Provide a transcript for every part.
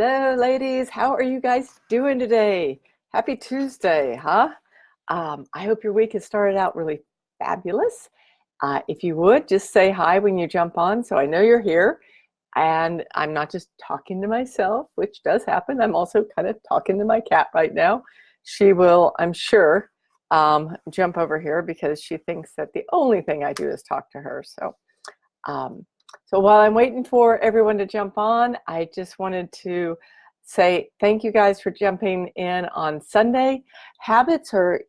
Hello, ladies. How are you guys doing today? Happy Tuesday, huh? I hope your week has started out really fabulous. If you would, just say hi when you jump on so I know you're here. And I'm not just talking to myself, which does happen. I'm also kind of talking to my cat right now. She will, I'm sure, jump over here because she thinks that the only thing I do is talk to her. Um, so while I'm waiting for everyone to jump on, I just wanted to say thank you guys for jumping in on Sunday. Habits are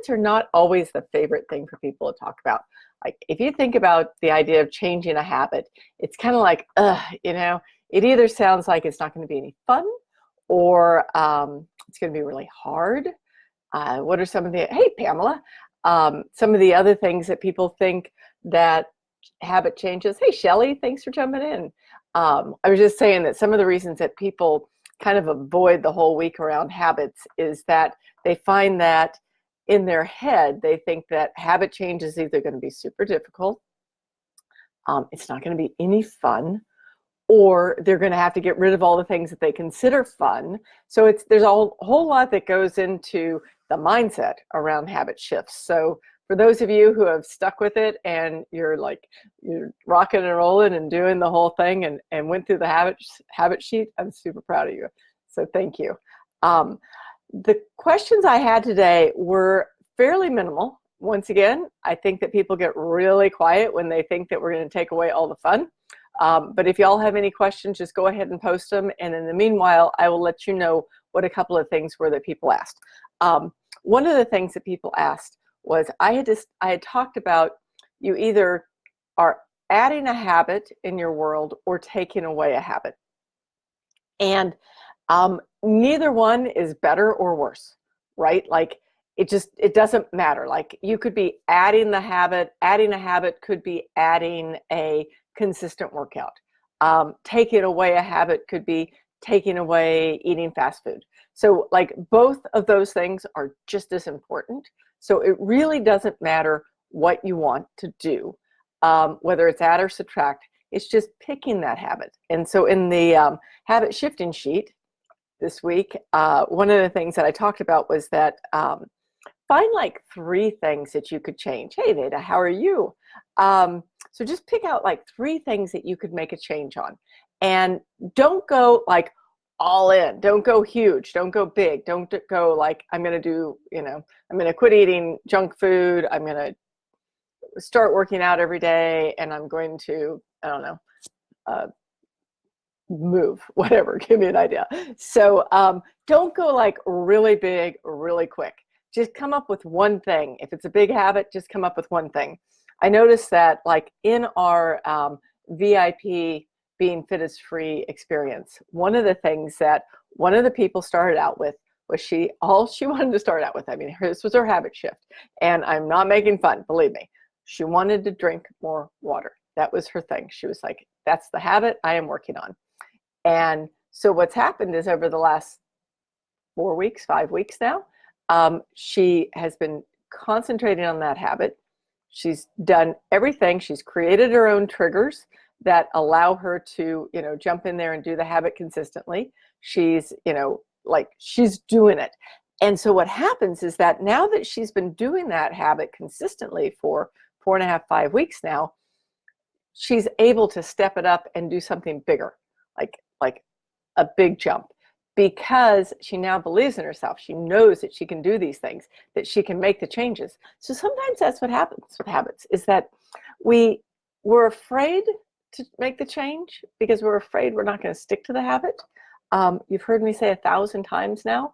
not always the favorite thing for people to talk about. Like if you think about the idea of changing a habit, it's kind of like, it either sounds like it's not going to be any fun or it's going to be really hard. What are some of the, hey, Pamela, some of the other things that people think that habit changes? Hey, Shelly, thanks for jumping in. I was just saying that some of the reasons that people kind of avoid the whole week around habits is that they find that in their head, they think that habit change is either going to be super difficult, it's not going to be any fun, or they're going to have to get rid of all the things that they consider fun. So there's a whole lot that goes into the mindset around habit shifts. So for those of you who have stuck with it and you're rocking and rolling and doing the whole thing and went through the habit sheet, I'm super proud of you. So thank you. The questions I had today were fairly minimal. Once again, I think that people get really quiet when they think that we're going to take away all the fun. But if y'all have any questions, just go ahead and post them. And in the meanwhile, I will let you know what a couple of things were that people asked. One of the things that people asked was I had talked about you either are adding a habit in your world or taking away a habit. And neither one is better or worse, right? Like it doesn't matter. Like you could be adding the habit, adding a habit could be adding a consistent workout. Taking away a habit could be taking away eating fast food. So like both of those things are just as important. So it really doesn't matter what you want to do, whether it's add or subtract. It's just picking that habit. And so in the habit shifting sheet this week, one of the things that I talked about was that find like 3 things that you could change. Hey, Nada, how are you? So just pick out like 3 things that you could make a change on. And don't go like all in. Don't go huge. Don't go big. Don't go like, I'm going to quit eating junk food. I'm going to start working out every day. And I'm going to, I don't know, move, whatever. Give me an idea. So don't go like really big, really quick. Just come up with one thing. If it's a big habit, just come up with one thing. I noticed that like in our VIP Being Fit is Free experience, one of the things that one of the people started out with was all she wanted to start out with, I mean, this was her habit shift. And I'm not making fun, believe me. She wanted to drink more water. That was her thing. She was like, that's the habit I am working on. And so what's happened is over the last 4 weeks, 5 weeks now, she has been concentrating on that habit. She's done everything. She's created her own triggers that allow her to, jump in there and do the habit consistently. She's, she's doing it. And so what happens is that now that she's been doing that habit consistently for 4.5, 5 weeks now, she's able to step it up and do something bigger, like a big jump, because she now believes in herself. She knows that she can do these things, that she can make the changes. So sometimes that's what happens with habits, is that we're afraid to make the change because we're afraid we're not going to stick to the habit. You've heard me say 1,000 times now,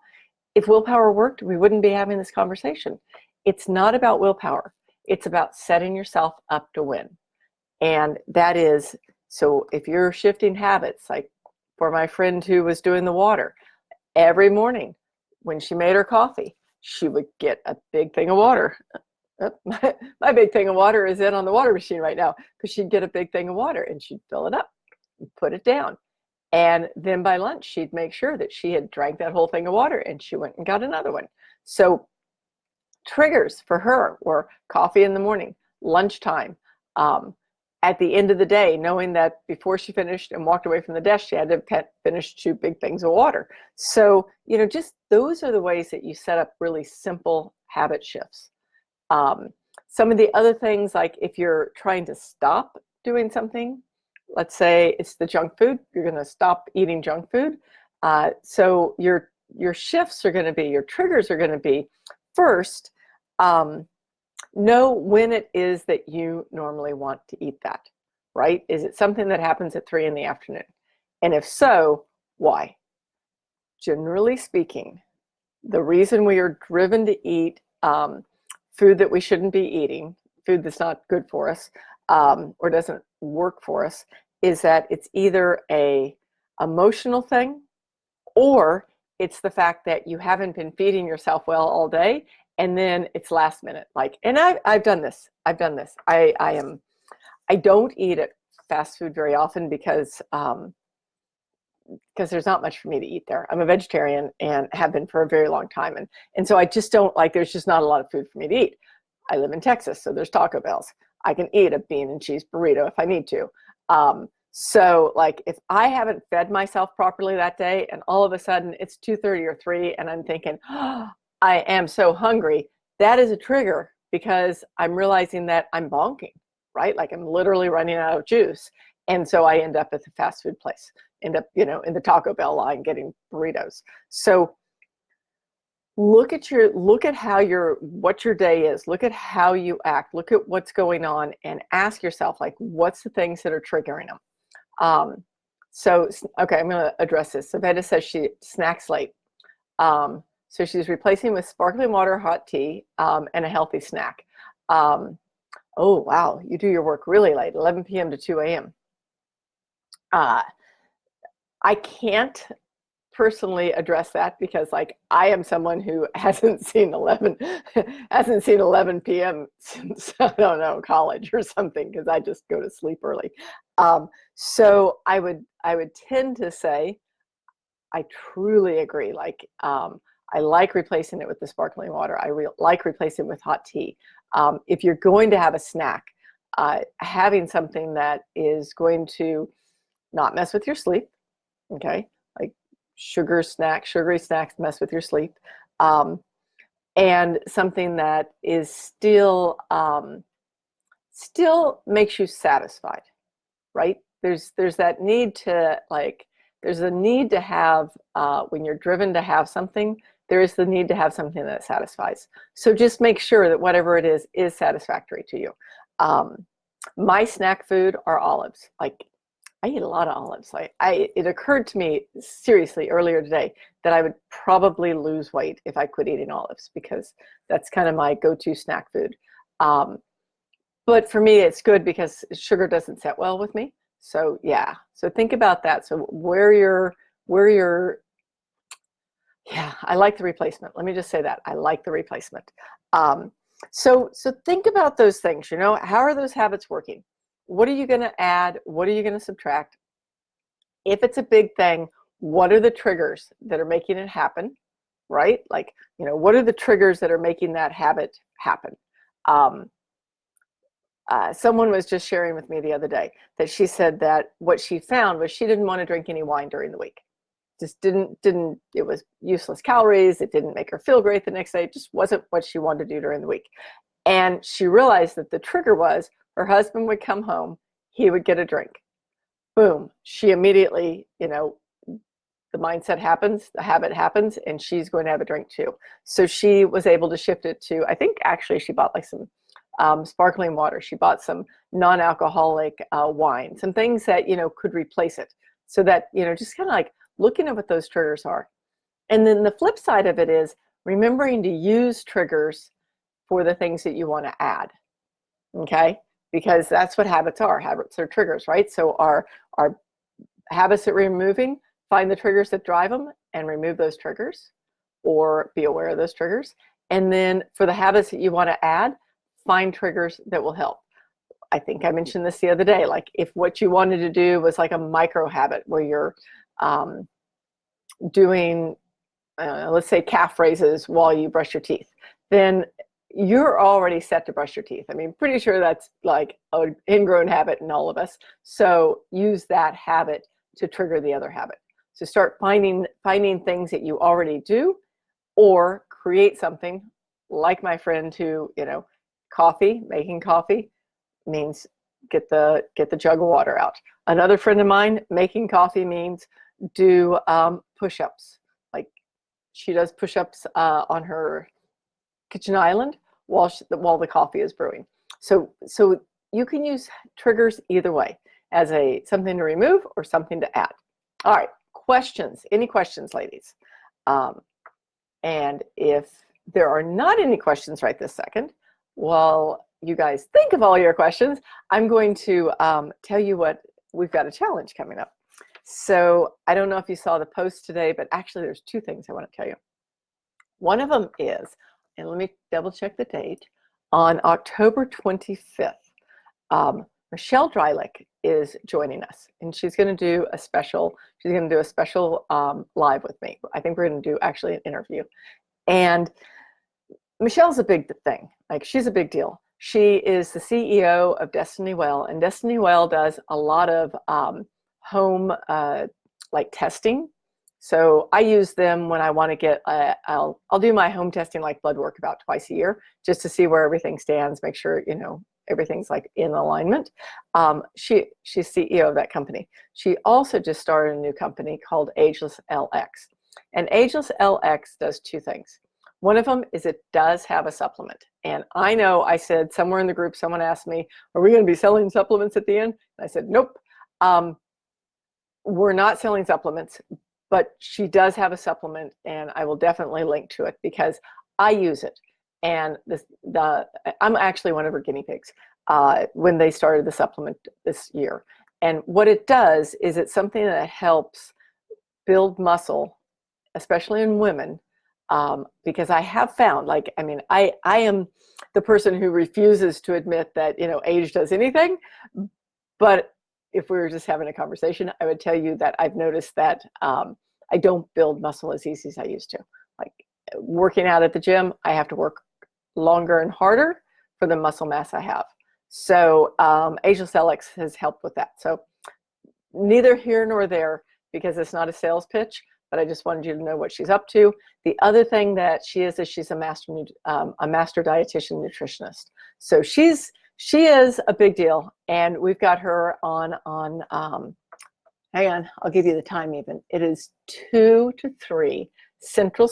if willpower worked, we wouldn't be having this conversation. It's not about willpower. It's about setting yourself up to win. And that is, so if you're shifting habits, like for my friend who was doing the water, every morning when she made her coffee, she would get a big thing of water. My big thing of water is in on the water machine right now, because she'd get a big thing of water and she'd fill it up and put it down. And then by lunch, she'd make sure that she had drank that whole thing of water and she went and got another one. So triggers for her were coffee in the morning, lunchtime, at the end of the day, knowing that before she finished and walked away from the desk, she had to finish 2 big things of water. So, just those are the ways that you set up really simple habit shifts. Some of the other things, like if you're trying to stop doing something, let's say it's the junk food, you're going to stop eating junk food. So your shifts are going to be, your triggers are going to be, first, know when it is that you normally want to eat that, right? Is it something that happens at 3 in the afternoon? And if so, why? Generally speaking, the reason we are driven to eat food that we shouldn't be eating, food that's not good for us, or doesn't work for us, is that it's either a emotional thing, or it's the fact that you haven't been feeding yourself well all day, and then it's last minute. And I've done this. I don't eat at fast food very often because there's not much for me to eat there. I'm a vegetarian and have been for a very long time. And so I just don't there's just not a lot of food for me to eat. I live in Texas, so there's Taco Bells. I can eat a bean and cheese burrito if I need to. So if I haven't fed myself properly that day and all of a sudden it's 2:30 or 3 and I'm thinking, oh, I am so hungry, that is a trigger because I'm realizing that I'm bonking, right? I'm literally running out of juice. And so I end up at the fast food place, end up, in the Taco Bell line getting burritos. So look at what your day is, look at how you act, look at what's going on, and ask yourself, what's the things that are triggering them? Okay, I'm going to address this. Savannah says she snacks late. So she's replacing with sparkling water, hot tea, and a healthy snack. Oh, wow, you do your work really late, 11 p.m. to 2 a.m. I can't personally address that because I am someone who hasn't seen 11 p.m. since, I don't know, college or something, because I just go to sleep early. So I would tend to say I truly agree. I like replacing it with the sparkling water. I like replacing it with hot tea. If you're going to have a snack, having something that is going to not mess with your sleep, okay? Sugary snacks mess with your sleep. And something that is still makes you satisfied, right? There's that need to there's a need to have, when you're driven to have something, there is the need to have something that satisfies. So just make sure that whatever it is satisfactory to you. My snack food are olives. I eat a lot of olives. It occurred to me seriously earlier today that I would probably lose weight if I quit eating olives, because that's kind of my go-to snack food. But for me, it's good because sugar doesn't set well with me. So yeah, so think about that. So yeah, I like the replacement. Let me just say that. I like the replacement. So think about those things, how are those habits working? What are you going to add? What are you going to subtract? If it's a big thing, what are the triggers that are making it happen, right? What are the triggers that are making that habit happen? Someone was just sharing with me the other day that she said that what she found was she didn't want to drink any wine during the week. Just didn't, it was useless calories. It didn't make her feel great the next day. It just wasn't what she wanted to do during the week. And she realized that the trigger was her husband would come home, he would get a drink. Boom. She immediately, the mindset happens, the habit happens, and she's going to have a drink too. So she was able to shift it to, I think actually she bought some sparkling water. She bought some non-alcoholic wine, some things that, could replace it. So that, just kind of looking at what those triggers are. And then the flip side of it is remembering to use triggers for the things that you want to add. Okay? Because that's what habits are. Habits are triggers, right? So our habits that we're removing, find the triggers that drive them and remove those triggers, or be aware of those triggers. And then for the habits that you want to add, find triggers that will help. I think I mentioned this the other day, if what you wanted to do was a micro habit where you're doing, let's say, calf raises while you brush your teeth, then you're already set to brush your teeth. I mean, pretty sure that's like an ingrown habit in all of us. So use that habit to trigger the other habit. So start finding things that you already do, or create something like my friend who, coffee, making coffee means get the jug of water out. Another friend of mine, making coffee means do push-ups. Like she does push-ups on her kitchen island while the coffee is brewing. So you can use triggers either way, as something to remove or something to add. All right, questions? Any questions, ladies? And if there are not any questions right this second, while you guys think of all your questions, I'm going to tell you what we've got a challenge coming up. So I don't know if you saw the post today, but actually there's two things I want to tell you. One of them is, and let me double check the date, on October 25th, Michelle Dreilich is joining us, and she's going to do a special live with me. I think we're going to do actually an interview. And Michelle's a big thing. Like, she's a big deal. She is the CEO of Destiny Well, and Destiny Well does a lot of home like testing. So I use them when I want to get, I'll do my home testing, like blood work, about twice a year, just to see where everything stands, make sure, everything's like in alignment. She's CEO of that company. She also just started a new company called Ageless LX. And Ageless LX does two things. One of them is it does have a supplement. And I know I said somewhere in the group, someone asked me, are we going to be selling supplements at the end? And I said, nope. We're not selling supplements, but she does have a supplement, and I will definitely link to it because I use it. And I'm actually one of her guinea pigs when they started the supplement this year. And what it does is it's something that helps build muscle, especially in women, because I have found, I am the person who refuses to admit that, age does anything. But if we were just having a conversation, I would tell you that I've noticed that I don't build muscle as easy as I used to. Like working out at the gym, I have to work longer and harder for the muscle mass I have. So Ageless LX has helped with that. So neither here nor there, because it's not a sales pitch, but I just wanted you to know what she's up to. The other thing that she is she's a master dietitian nutritionist. So she is a big deal, and we've got her on hang on, I'll give you the time even. It is 2 to 3 Central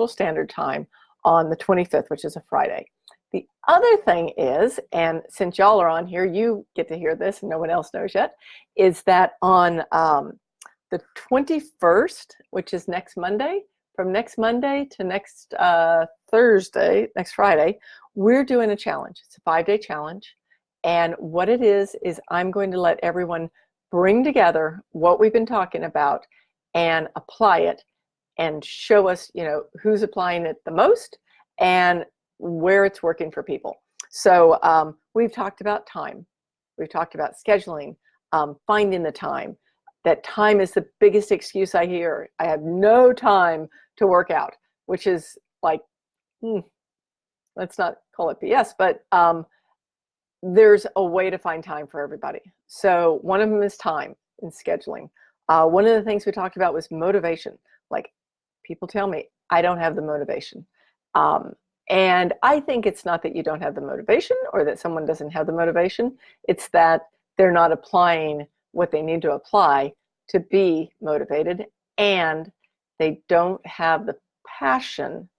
Standard Time on the 25th, which is a Friday. The other thing is, and since y'all are on here, you get to hear this and no one else knows yet, is that on the 21st, which is next Monday, from next Monday to next Thursday, next Friday, we're doing a challenge. It's a 5-day challenge. And what it is I'm going to let everyone bring together what we've been talking about and apply it and show us, who's applying it the most and where it's working for people. So we've talked about time. We've talked about scheduling, finding the time. That time is the biggest excuse I hear. I have no time to work out, which is like, let's not call it BS, but there's a way to find time for everybody. So one of them is time and scheduling. One of the things we talked about was motivation. Like, people tell me I don't have the motivation. And I think it's not that you don't have the motivation or that someone doesn't have the motivation. It's that they're not applying what they need to apply to be motivated, and they don't have the passion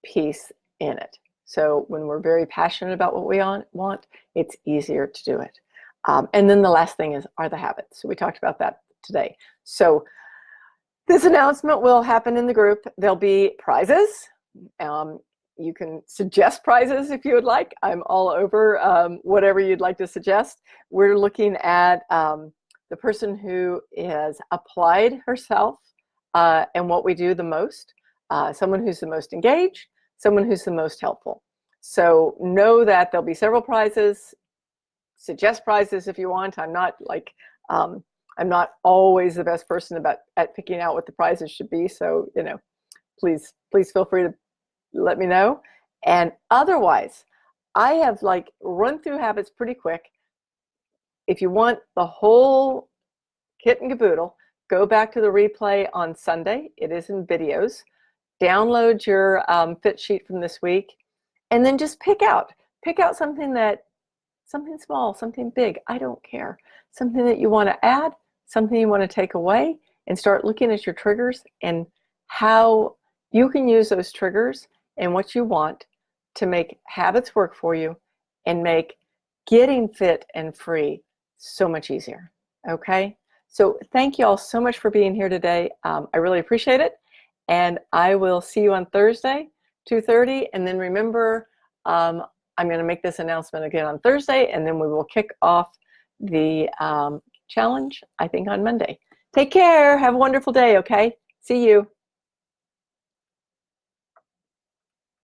piece in it. So when we're very passionate about what we want, it's easier to do it. And then the last thing are the habits. So we talked about that today. So this announcement will happen in the group. There'll be prizes. You can suggest prizes if you would like. I'm all over whatever you'd like to suggest. We're looking at the person who has applied herself and what we do the most, someone who's the most engaged, someone who's the most helpful. So know that there'll be several prizes. Suggest prizes if you want. I'm not I'm not always the best person at picking out what the prizes should be. So please feel free to let me know. And otherwise, I have like run through habits pretty quick. If you want the whole kit and caboodle, go back to the replay on Sunday. It is in videos. Download your fit sheet from this week, and then just pick out something small, something big, I don't care. Something that you want to add, something you want to take away, and start looking at your triggers and how you can use those triggers and what you want to make habits work for you and make getting fit and free so much easier. Okay? So thank you all so much for being here today. I really appreciate it. And I will see you on Thursday, 2:30. And then remember, I'm going to make this announcement again on Thursday, and then we will kick off the challenge, I think, on Monday. Take care. Have a wonderful day, okay? See you.